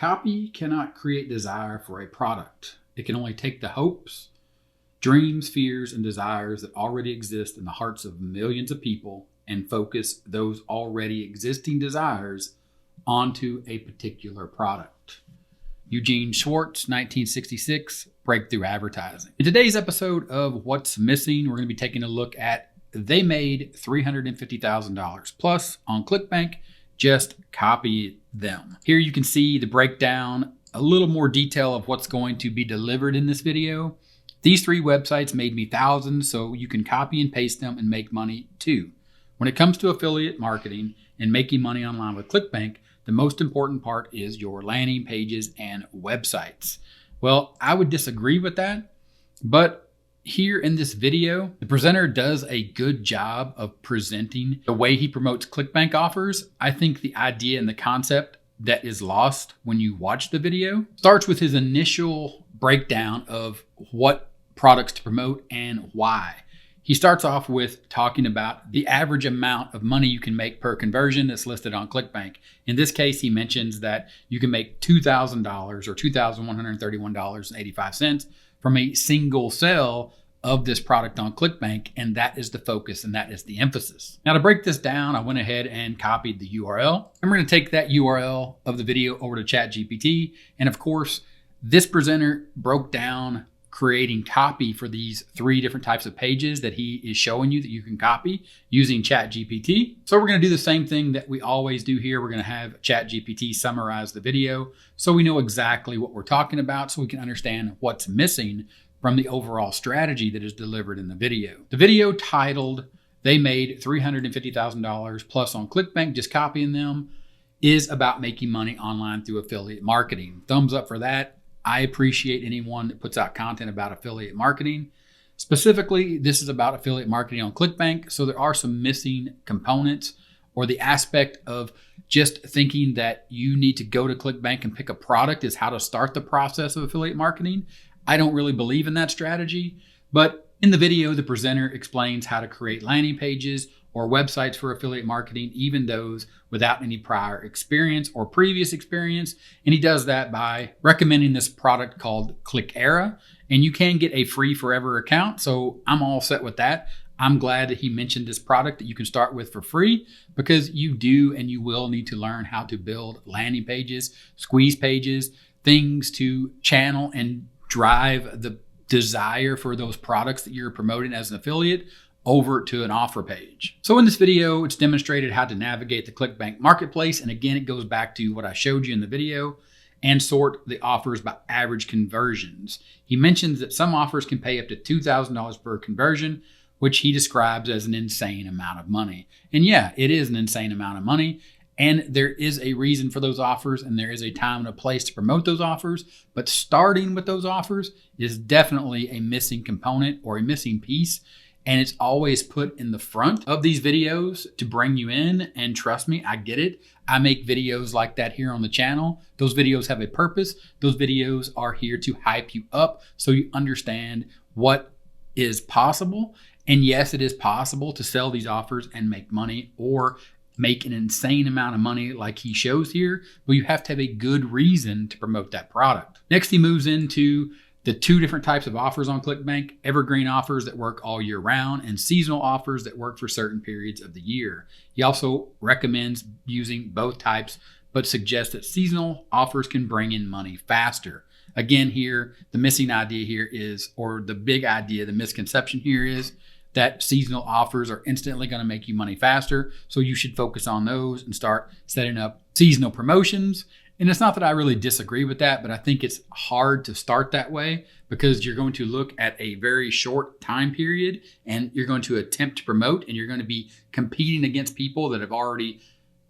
Copy cannot create desire for a product. It can only take the hopes, dreams, fears, and desires that already exist in the hearts of millions of people and focus those already existing desires onto a particular product. Eugene Schwartz, 1966, Breakthrough Advertising. In today's episode of What's Missing, we're going to be taking a look at they made $350,000 plus on ClickBank. Just copy them. Here you can see the breakdown, a little more detail of what's going to be delivered in this video. These three websites made me thousands, so you can copy and paste them and make money too. When it comes to affiliate marketing and making money online with ClickBank, the most important part is your landing pages and websites. Well, I would disagree with that, but here in this video, the presenter does a good job of presenting the way he promotes ClickBank offers. I think the idea and the concept that is lost when you watch the video starts with his initial breakdown of what products to promote and why. He starts off with talking about the average amount of money you can make per conversion that's listed on ClickBank. In this case, he mentions that you can make $2,000 or $2,131.85 from a single sale of this product on ClickBank, and that is the focus and that is the emphasis. Now to break this down, I went ahead and copied the URL. And we're going to take that URL of the video over to ChatGPT. And of course, this presenter broke down creating copy for these three different types of pages that he is showing you that you can copy using ChatGPT. So we're going to do the same thing that we always do here. We're going to have ChatGPT summarize the video so we know exactly what we're talking about, so we can understand what's missing from the overall strategy that is delivered in the video. The video titled, They Made $350,000 plus on ClickBank, just copying them, is about making money online through affiliate marketing. Thumbs up for that. I appreciate anyone that puts out content about affiliate marketing. Specifically, this is about affiliate marketing on ClickBank. So there are some missing components, or the aspect of just thinking that you need to go to ClickBank and pick a product is how to start the process of affiliate marketing. I don't really believe in that strategy, but in the video, the presenter explains how to create landing pages or websites for affiliate marketing, even those without any prior experience or previous experience. And he does that by recommending this product called ClickEra, and you can get a free forever account. So I'm all set with that. I'm glad that he mentioned this product that you can start with for free, because you do and you will need to learn how to build landing pages, squeeze pages, things to channel and drive the desire for those products that you're promoting as an affiliate over to an offer page. So in this video, it's demonstrated how to navigate the ClickBank marketplace. And again, it goes back to what I showed you in the video and sort the offers by average conversions. He mentions that some offers can pay up to $2,000 per conversion, which he describes as an insane amount of money. And yeah, it is an insane amount of money. And there is a reason for those offers, and there is a time and a place to promote those offers. But starting with those offers is definitely a missing component or a missing piece. And it's always put in the front of these videos to bring you in. And trust me, I get it. I make videos like that here on the channel. Those videos have a purpose. Those videos are here to hype you up so you understand what is possible. And yes, it is possible to sell these offers and make money, or make an insane amount of money like he shows here, but you have to have a good reason to promote that product. Next, he moves into the two different types of offers on ClickBank: evergreen offers that work all year round and seasonal offers that work for certain periods of the year. He also recommends using both types, but suggests that seasonal offers can bring in money faster. Again, here, the missing idea here is, or the big idea, the misconception here is that seasonal offers are instantly going to make you money faster. So you should focus on those and start setting up seasonal promotions. And it's not that I really disagree with that, but I think it's hard to start that way, because you're going to look at a very short time period and you're going to attempt to promote, and you're going to be competing against people that have already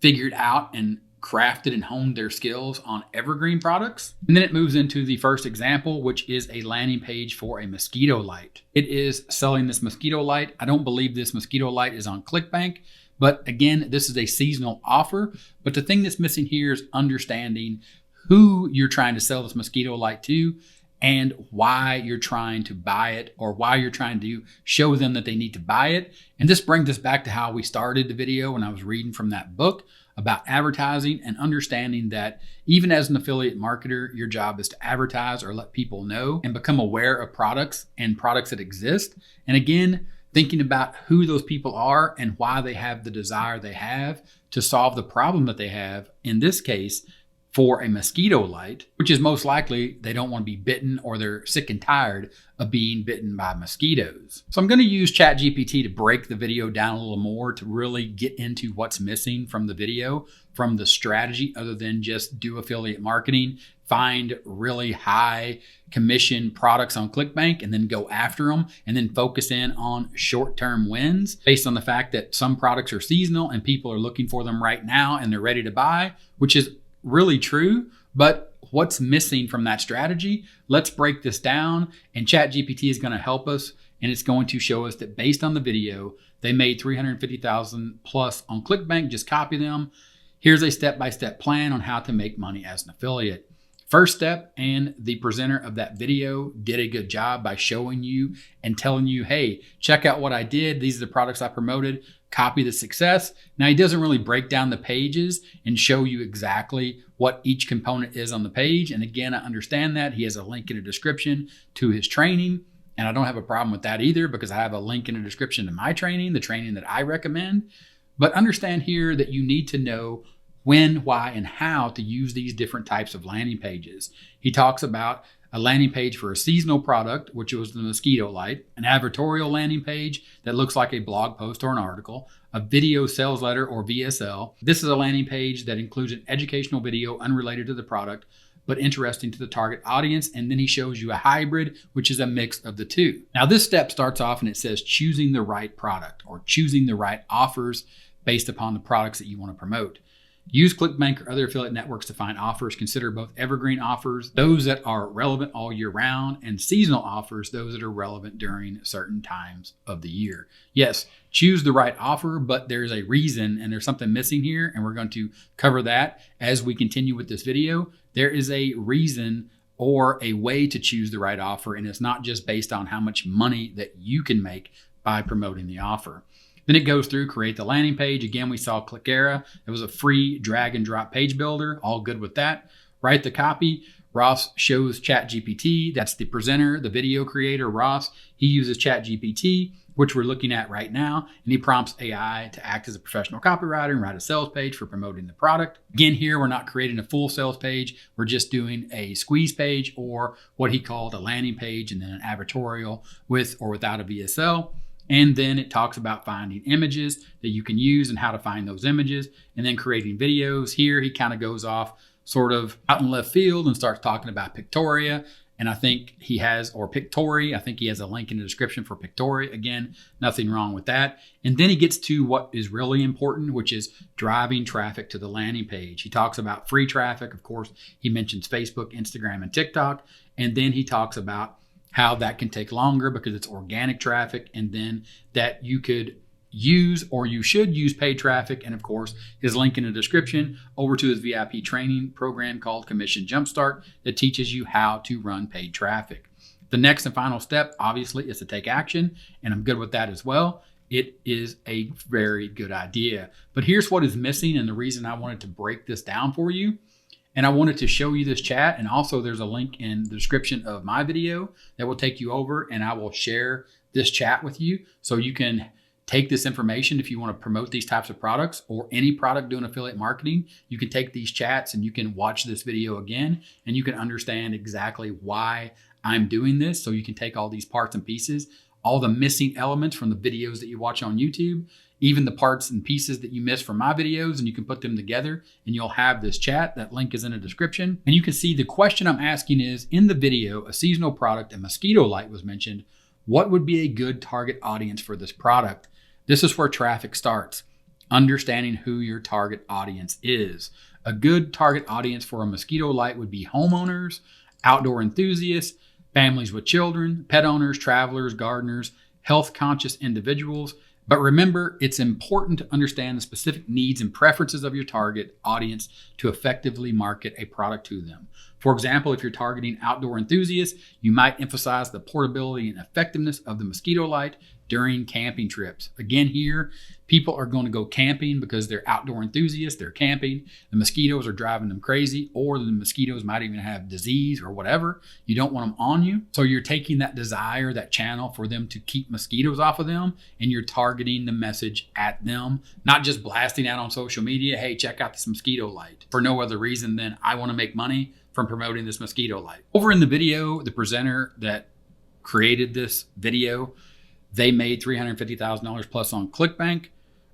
figured out and crafted and honed their skills on evergreen products. And then it moves into the first example, which is a landing page for a mosquito light. It is selling this mosquito light. I don't believe this mosquito light is on ClickBank, but again, this is a seasonal offer. But the thing that's missing here is understanding who you're trying to sell this mosquito light to and why you're trying to buy it, or why you're trying to show them that they need to buy it. And this brings us back to how we started the video when I was reading from that book about advertising and understanding that even as an affiliate marketer, your job is to advertise or let people know and become aware of products and products that exist. And again, thinking about who those people are and why they have the desire they have to solve the problem that they have, in this case, for a mosquito light, which is most likely they don't want to be bitten or they're sick and tired of being bitten by mosquitoes. So I'm going to use ChatGPT to break the video down a little more to really get into what's missing from the video, from the strategy, other than just do affiliate marketing, find really high commission products on ClickBank and then go after them, and then focus in on short-term wins based on the fact that some products are seasonal and people are looking for them right now and they're ready to buy, which is really true. But what's missing from that strategy? Let's break this down, and ChatGPT is going to help us, and it's going to show us that based on the video, they made 350,000 plus on ClickBank. Just copy them. Here's a step-by-step plan on how to make money as an affiliate. First step, and the presenter of that video did a good job by showing you and telling you, hey, check out what I did. These are the products I promoted. Copy the success. Now, he doesn't really break down the pages and show you exactly what each component is on the page. And again, I understand that. He has a link in the description to his training. And I don't have a problem with that either, because I have a link in the description to my training, the training that I recommend. But understand here that you need to know when, why, and how to use these different types of landing pages. He talks about a landing page for a seasonal product, which was the mosquito light, an advertorial landing page that looks like a blog post or an article, a video sales letter or VSL. This is a landing page that includes an educational video unrelated to the product, but interesting to the target audience. And then he shows you a hybrid, which is a mix of the two. Now, this step starts off and it says choosing the right product or choosing the right offers based upon the products that you want to promote. Use ClickBank or other affiliate networks to find offers. Consider both evergreen offers, those that are relevant all year round, and seasonal offers, those that are relevant during certain times of the year. Yes, choose the right offer, but there's a reason and there's something missing here, and we're going to cover that as we continue with this video. There is a reason or a way to choose the right offer, and it's not just based on how much money that you can make by promoting the offer. Then it goes through, create the landing page. Again, we saw Clickera. It was a free drag and drop page builder. All good with that. Write the copy. Ross shows ChatGPT. That's the presenter, the video creator, Ross. He uses ChatGPT, which we're looking at right now. And he prompts AI to act as a professional copywriter and write a sales page for promoting the product. Again, here, we're not creating a full sales page. We're just doing a squeeze page, or what he called a landing page, and then an advertorial with or without a VSL. And then it talks about finding images that you can use and how to find those images, and then creating videos. Here, he kind of goes off sort of out in left field and starts talking about Pictoria. And I think he has, or Pictory, I think he has a link in the description for Pictoria. Again, nothing wrong with that. And then he gets to what is really important, which is driving traffic to the landing page. He talks about free traffic. Of course, he mentions Facebook, Instagram, and TikTok. And then he talks about how that can take longer because it's organic traffic, and then that you could use, or you should use, paid traffic. And of course, his link in the description over to his VIP training program called Commission Jumpstart that teaches you how to run paid traffic. The next and final step, obviously, is to take action, and I'm good with that as well. It is a very good idea. But here's what is missing, and the reason I wanted to break this down for you. And I wanted to show you this chat. And also there's a link in the description of my video that will take you over, and I will share this chat with you so you can take this information if you want to promote these types of products or any product doing affiliate marketing. You can take these chats and you can watch this video again, and you can understand exactly why I'm doing this. So you can take all these parts and pieces, all the missing elements from the videos that you watch on YouTube, even the parts and pieces that you miss from my videos, and you can put them together and you'll have this chat. That link is in the description. And you can see the question I'm asking is, in the video, a seasonal product, a mosquito light was mentioned. What would be a good target audience for this product? This is where traffic starts. Understanding who your target audience is. A good target audience for a mosquito light would be homeowners, outdoor enthusiasts, families with children, pet owners, travelers, gardeners, health conscious individuals. But remember, it's important to understand the specific needs and preferences of your target audience to effectively market a product to them. For example, if you're targeting outdoor enthusiasts, you might emphasize the portability and effectiveness of the mosquito light during camping trips. Again, here, People are going to go camping because they're outdoor enthusiasts. They're camping. The mosquitoes are driving them crazy, or the mosquitoes might even have disease or whatever. You don't want them on you. So you're taking that desire, that channel for them to keep mosquitoes off of them, and you're targeting the message at them, not just blasting out on social media, hey, check out this mosquito light, for no other reason than I want to make money from promoting this mosquito light. Over in the video, the presenter that created this video, they made $350,000 plus on ClickBank.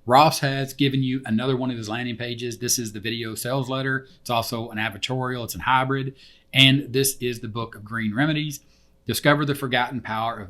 Ross has given you another one of his landing pages. This is the video sales letter. It's also an advertorial. It's in hybrid. And this is the book of green remedies. Discover the forgotten power of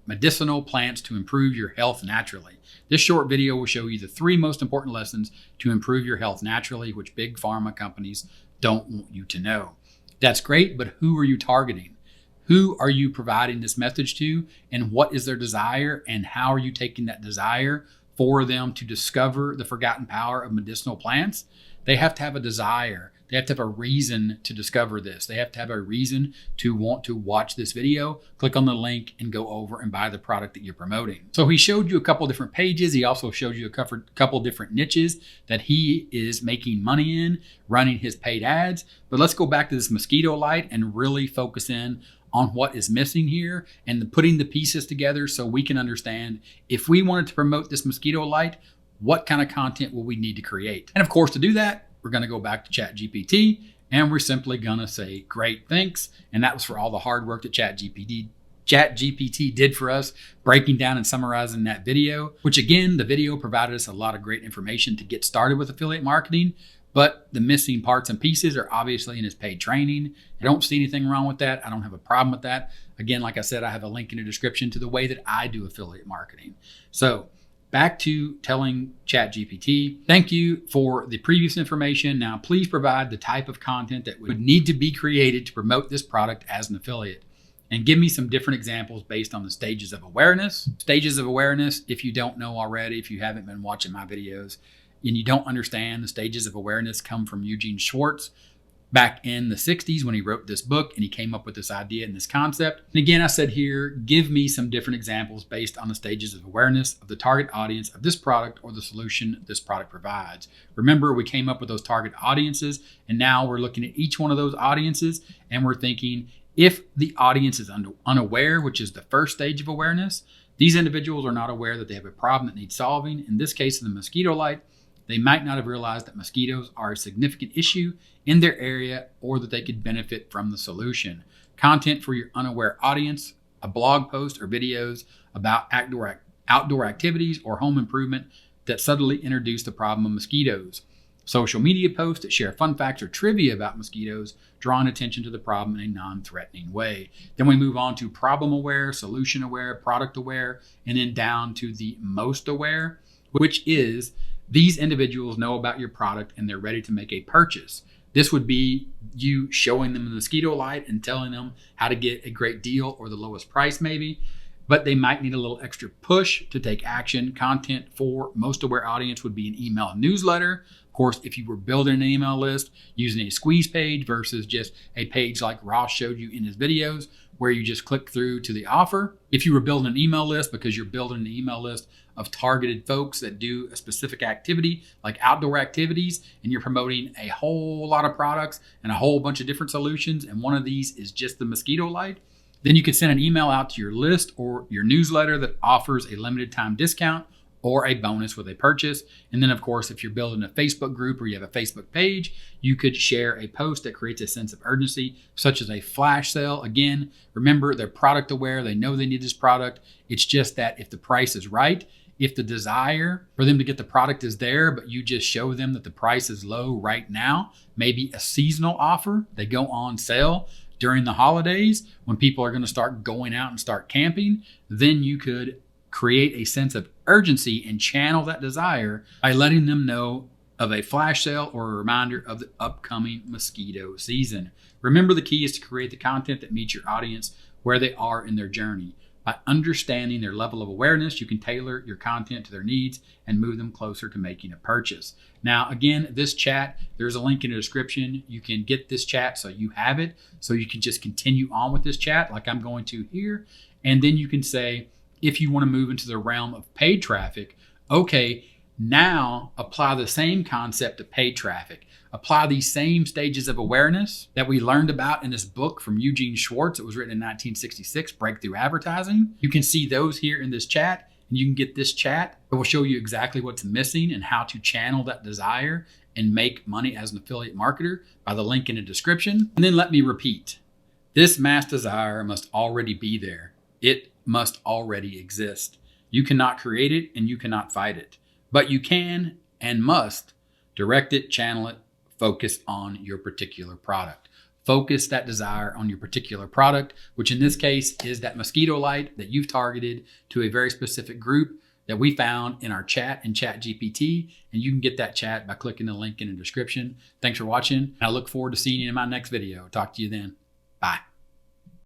medicinal plants to improve your health naturally. This short video will show you the 3 most important lessons to improve your health naturally, which big pharma companies don't want you to know. That's great, but who are you targeting? Who are you providing this message to, and what is their desire, and how are you taking that desire for them to discover the forgotten power of medicinal plants? They have to have a desire. They have to have a reason to discover this. They have to have a reason to want to watch this video, click on the link, and go over and buy the product that you're promoting. So he showed you a couple different pages. He also showed you a couple different niches that he is making money in, running his paid ads. But let's go back to this mosquito light and really focus in on what is missing here and putting the pieces together so we can understand, if we wanted to promote this mosquito light, what kind of content will we need to create? And of course, to do that, we're going to go back to ChatGPT, and we're simply going to say, great, thanks. And that was for all the hard work that ChatGPT did for us, breaking down and summarizing that video, which again, the video provided us a lot of great information to get started with affiliate marketing. But the missing parts and pieces are obviously in his paid training. I don't see anything wrong with that. I don't have a problem with that. Again, like I said, I have a link in the description to the way that I do affiliate marketing. So back to telling ChatGPT, thank you for the previous information. Now, please provide the type of content that would need to be created to promote this product as an affiliate. And give me some different examples based on the stages of awareness. Stages of awareness, if you don't know already, if you haven't been watching my videos, and you don't understand, the stages of awareness come from Eugene Schwartz back in the 60s when he wrote this book and he came up with this idea and this concept. And again, I said here, give me some different examples based on the stages of awareness of the target audience of this product or the solution this product provides. Remember, we came up with those target audiences, and now we're looking at each one of those audiences and we're thinking, if the audience is unaware, which is the first stage of awareness, these individuals are not aware that they have a problem that needs solving. In this case, of the mosquito light, they might not have realized that mosquitoes are a significant issue in their area or that they could benefit from the solution. Content for your unaware audience, a blog post or videos about outdoor activities or home improvement that subtly introduce the problem of mosquitoes. Social media posts that share fun facts or trivia about mosquitoes, drawing attention to the problem in a non-threatening way. Then we move on to problem aware, solution aware, product aware, and then down to the most aware, which is these individuals know about your product and they're ready to make a purchase. This would be you showing them the mosquito light and telling them how to get a great deal or the lowest price maybe, but they might need a little extra push to take action. Content for most aware audience would be an email newsletter. Of course, if you were building an email list using a squeeze page versus just a page like Ross showed you in his videos where you just click through to the offer. If you were building an email list because you're building an email list of targeted folks that do a specific activity like outdoor activities, and you're promoting a whole lot of products and a whole bunch of different solutions, and one of these is just the mosquito light, then you could send an email out to your list or your newsletter that offers a limited time discount or a bonus with a purchase. And then of course, if you're building a Facebook group or you have a Facebook page, you could share a post that creates a sense of urgency, such as a flash sale. Again, remember, they're product aware. They know they need this product. It's just that if the price is right, if the desire for them to get the product is there, but you just show them that the price is low right now, maybe a seasonal offer, they go on sale during the holidays when people are going to start going out and start camping, then you could create a sense of urgency and channel that desire by letting them know of a flash sale or a reminder of the upcoming mosquito season. Remember, the key is to create the content that meets your audience where they are in their journey. By understanding their level of awareness, you can tailor your content to their needs and move them closer to making a purchase. Now, again, this chat, there's a link in the description. You can get this chat so you have it, so you can just continue on with this chat like I'm going to here. And then you can say, if you want to move into the realm of paid traffic, okay, Now apply the same concept to paid traffic. Apply these same stages of awareness that we learned about in this book from Eugene Schwartz. It was written in 1966, Breakthrough Advertising. You can see those here in this chat, and you can get this chat. It will show you exactly what's missing and how to channel that desire and make money as an affiliate marketer by the link in the description. And then let me repeat, this mass desire must already be there. It must already exist. You cannot create it and you cannot fight it, but you can and must direct it, channel it, focus on your particular product. Focus that desire on your particular product, which in this case is that mosquito light that you've targeted to a very specific group that we found in our chat in ChatGPT. And you can get that chat by clicking the link in the description. Thanks for watching. I look forward to seeing you in my next video. Talk to you then. Bye.